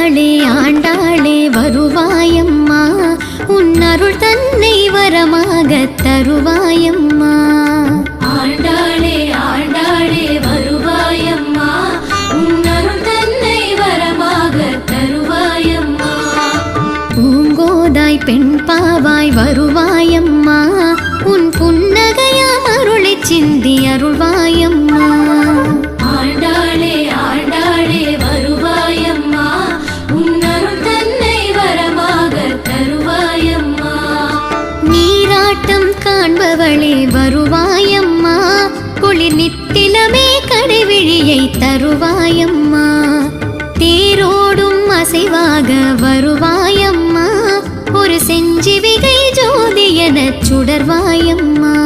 ஆண்டாளே ஆண்டாளே வருவாயம்மா, உன் அருள் தன்னை வரமாக தருவாயம்மா. ஆண்டாளே ஆண்டாளே வருவாயம்மா, உன் அருள் தன்னை வரமாக தருவாயம்மா. பூங்கோதாய் பெண் பாவாய் வருவாயம்மா, உன் புன்னகையாம் அருளை சிந்தி அருள்வாயம்மா. ஆண்டாளே ஆண்டாளே வருவாயம்மா, உன் அருள் தன்னை வரமாக தருவாயம்மா. நீராட்டம் காண்பவளே வருவாயம்மா, குளிர் நித்திலமே கடைவிழியை தருவாயம்மா. தேரோடும் அசைவாக வருவாயம்மா, ஒரு செஞ்சிவிகை ஜோதி எனச் சுடர்வாயம்மா.